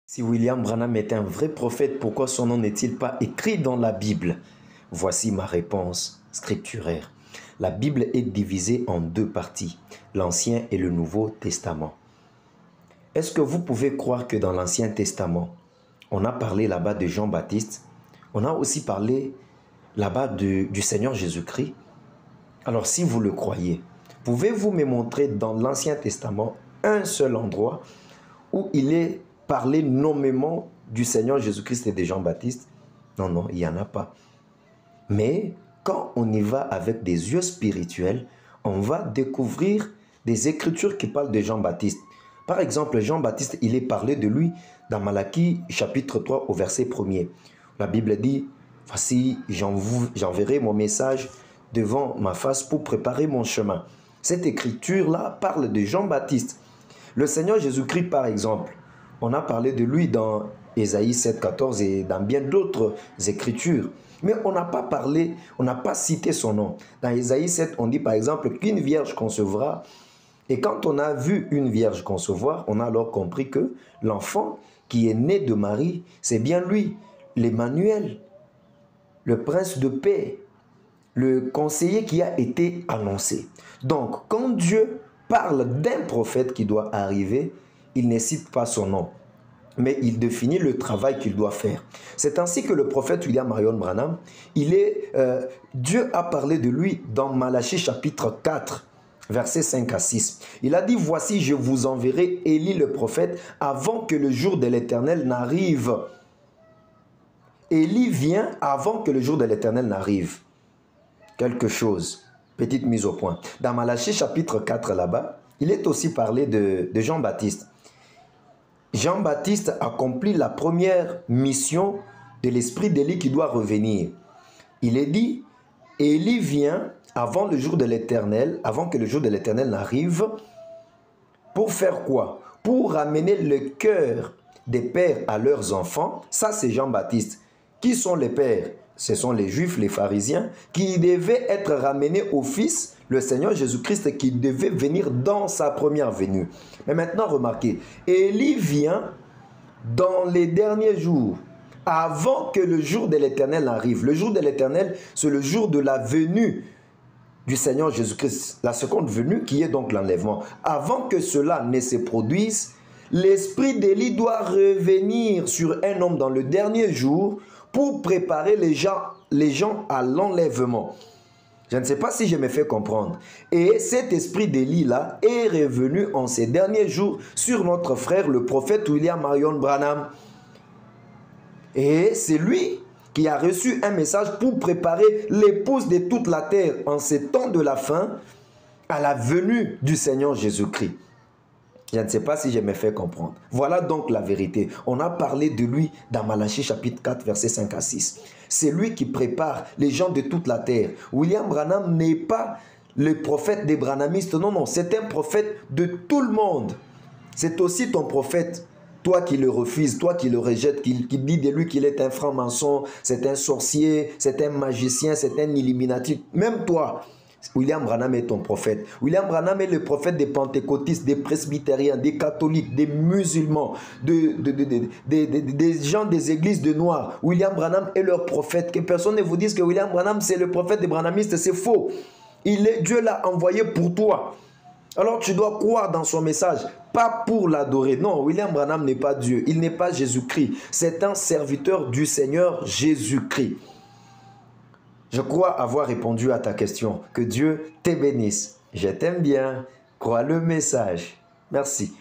Si William Branham est un vrai prophète, pourquoi son nom n'est-il pas écrit dans la Bible? Voici ma réponse scripturaire. La Bible est divisée en deux parties, l'Ancien et le Nouveau Testament. Est-ce que vous pouvez croire que dans l'Ancien Testament, on a parlé là-bas de Jean-Baptiste, on a aussi parlé là-bas du Seigneur Jésus-Christ? Alors si vous le croyez, pouvez-vous me montrer dans l'Ancien Testament un seul endroit où il est parlé nommément du Seigneur Jésus-Christ et de Jean-Baptiste? Non, non, il n'y en a pas. Mais quand on y va avec des yeux spirituels, on va découvrir des écritures qui parlent de Jean-Baptiste. Par exemple, Jean-Baptiste, il est parlé de lui dans Malachie chapitre 3 au verset 1er. La Bible dit, « Voici, j'enverrai mon message devant ma face pour préparer mon chemin. » Cette écriture-là parle de Jean-Baptiste. Le Seigneur Jésus-Christ, par exemple, on a parlé de lui dans Ésaïe 7,14 et dans bien d'autres écritures. Mais on n'a pas parlé, on n'a pas cité son nom. Dans Ésaïe 7, on dit par exemple qu'une vierge concevra. Et quand on a vu une vierge concevoir, on a alors compris que l'enfant qui est né de Marie, c'est bien lui, l'Emmanuel, le prince de paix, le conseiller qui a été annoncé. Donc, quand Dieu parle d'un prophète qui doit arriver, il ne cite pas son nom, mais il définit le travail qu'il doit faire. C'est ainsi que le prophète William Marion Branham, Dieu a parlé de lui dans Malachie chapitre 4, versets 5 à 6. Il a dit, « Voici, je vous enverrai Élie le prophète avant que le jour de l'Éternel n'arrive. » Élie vient avant que le jour de l'Éternel n'arrive. Quelque chose, petite mise au point. Dans Malachie chapitre 4 là-bas, il est aussi parlé de Jean-Baptiste. Jean-Baptiste accomplit la première mission de l'esprit d'Élie qui doit revenir. Il est dit, Élie vient avant le jour de l'Éternel, avant que le jour de l'Éternel n'arrive, pour faire quoi? Pour ramener le cœur des pères à leurs enfants. Ça, c'est Jean-Baptiste. Qui sont les pères? Ce sont les Juifs, les pharisiens, qui devaient être ramenés au Fils, le Seigneur Jésus-Christ, qui devait venir dans sa première venue. Mais maintenant, remarquez, Élie vient dans les derniers jours, avant que le jour de l'Éternel arrive. Le jour de l'Éternel, c'est le jour de la venue du Seigneur Jésus-Christ, la seconde venue qui est donc l'enlèvement. Avant que cela ne se produise, l'esprit d'Élie doit revenir sur un homme dans le dernier jour pour préparer les gens à l'enlèvement. Je ne sais pas si je me fais comprendre. Et cet esprit d'Élie-là est revenu en ces derniers jours sur notre frère, le prophète William Marion Branham. Et c'est lui qui a reçu un message pour préparer l'épouse de toute la terre en ces temps de la fin à la venue du Seigneur Jésus-Christ. Je ne sais pas si je me fais comprendre. Voilà donc la vérité. On a parlé de lui dans Malachie chapitre 4, versets 5 à 6. C'est lui qui prépare les gens de toute la terre. William Branham n'est pas le prophète des branhamistes. Non, non, c'est un prophète de tout le monde. C'est aussi ton prophète. Toi qui le refuses, toi qui le rejettes, qui dit de lui qu'il est un franc-maçon, c'est un sorcier, c'est un magicien, c'est un illuminatif. Même toi, William Branham est ton prophète. William Branham est le prophète des pentecôtistes, des presbytériens, des catholiques, des musulmans, des gens des églises de noirs. William Branham est leur prophète. Que personne ne vous dise que William Branham c'est le prophète des branhamistes, c'est faux. Dieu l'a envoyé pour toi. Alors tu dois croire dans son message, pas pour l'adorer. Non, William Branham n'est pas Dieu, il n'est pas Jésus-Christ. C'est un serviteur du Seigneur Jésus-Christ. Je crois avoir répondu à ta question. Que Dieu te bénisse. Je t'aime bien. Crois le message. Merci.